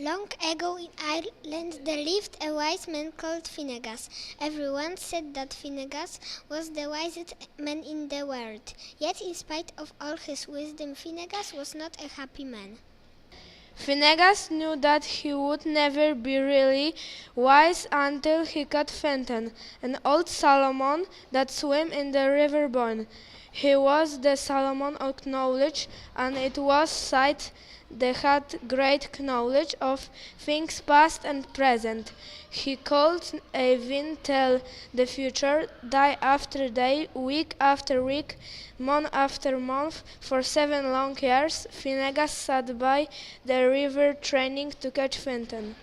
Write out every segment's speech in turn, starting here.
Long ago in Ireland there lived a wise man called Finnegas. Everyone said that Finnegas was the wisest man in the world. Yet in spite of all his wisdom, Finnegas was not a happy man. Finnegas knew that he would never be really wise until he caught Fintan, an old Solomon that swam in the river Boyne. He was the Solomon of knowledge, and it was said they had great knowledge of things past and present. He could even tell the future, day after day, week after week, month after month. For 7 long years, Finnegas sat by the river training to catch Fintan.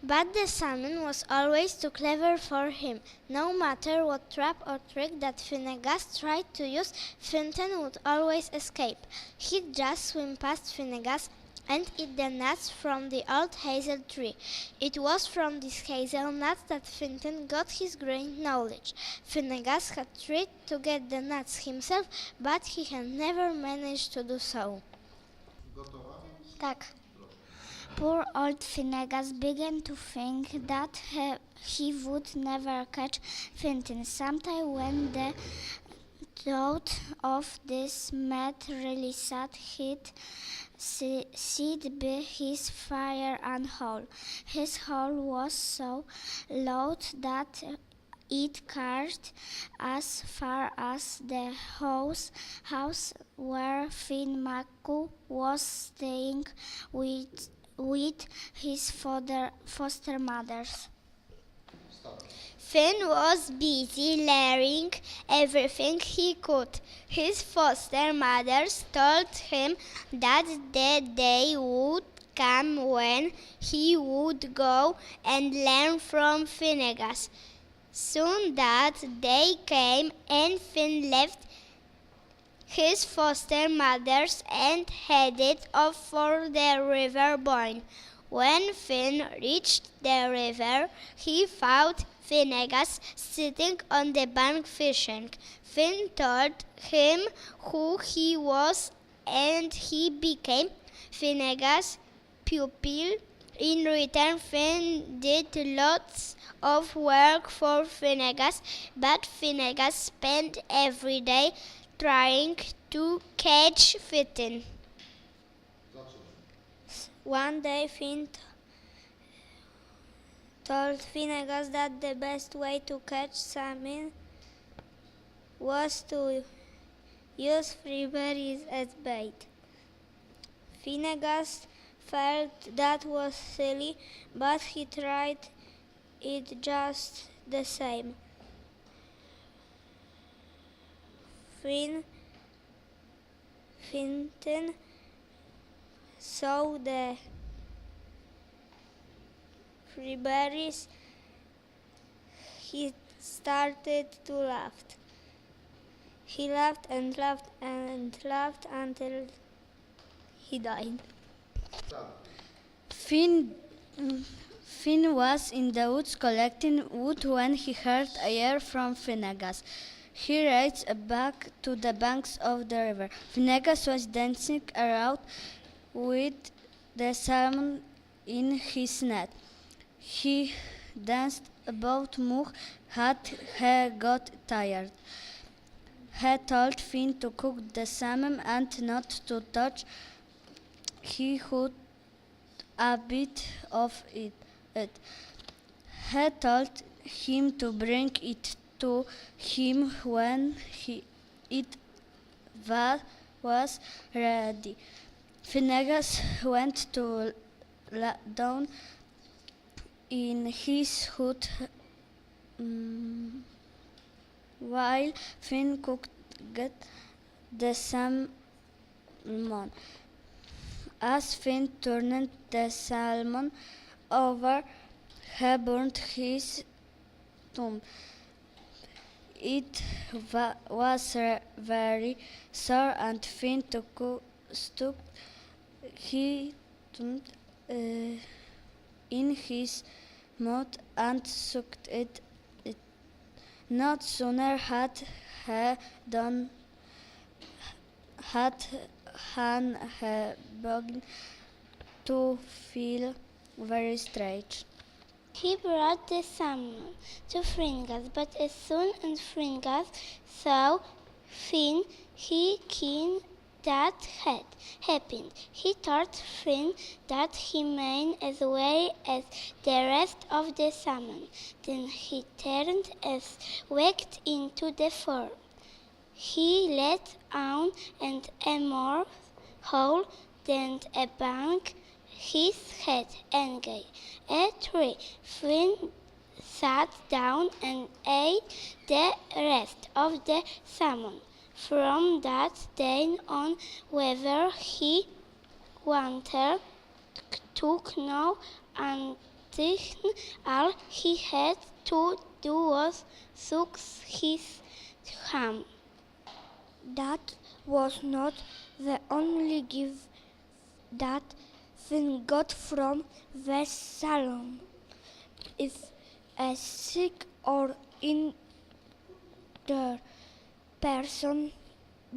But the salmon was always too clever for him. No matter what trap or trick that Finnegas tried to use, Fintan would always escape. He'd just swim past Finnegas and eat the nuts from the old hazel tree. It was from these hazel nuts that Fintan got his great knowledge. Finnegas had tried to get the nuts himself, but he had never managed to do so. Tak. Poor old Finnegas began to think that he would never catch Fintan. Sometimes when the thought of this made really sad, he'd sit by his fire and howl. His howl was so loud that it carried as far as the house where Finn Macu was staying with his foster mothers. Finn was busy learning everything he could. His foster mothers told him that the day would come when he would go and learn from Finnegas. Soon that day came, and Finn left his foster mothers and headed off for the river Boyne. When Finn reached the river, he found Finnegas sitting on the bank fishing. Finn told him who he was, and he became Finnegas' pupil. In return, Finn did lots of work for Finnegas, but Finnegas spent every day trying to catch Fintan. One day Finn told Finnegas that the best way to catch salmon was to use free berries as bait. Finnegas felt that was silly, but he tried it just the same. Fintan saw the free berries. He started to laugh. He laughed and laughed and laughed until he died. Finn was in the woods collecting wood when he heard a yell from Finnegas. He raced back to the banks of the river. Finnegas was dancing around with the salmon in his net. He danced about more, had he got tired. He told Finn to cook the salmon and not to touch. He had a bit of it. He told him to bring it to him when it was ready. Finnegas went to lie down in his hut while Finn cooked the salmon. As Finn turned the salmon over, he burned his thumb. It was very sore, and Finn stuck his thumb in his mouth and sucked it. Not sooner had he begun to feel very strange. He brought the salmon to Fringas, but as soon as Fringas saw Finn, he knew that had happened. He told Finn that he meant as well as the rest of the salmon. Then he turned and walked into the ford. He let on and a more hole than a bank his head and gave a tree. Finn sat down and ate the rest of the salmon. From that day on, whether he wanted to know anything, all he had to do was suck his thumb. That was not the only gift that Finn got from the salon. If a sick or injured person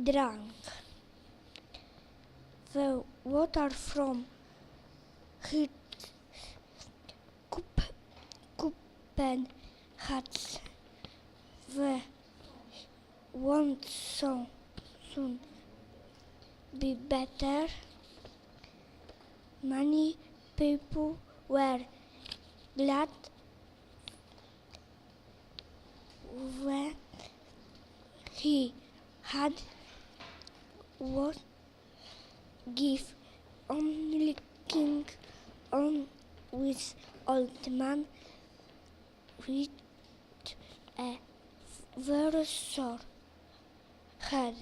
drank the water from his cup and had the wound so soon be better, many people were glad when he had what give only king on with old man with a very sore head.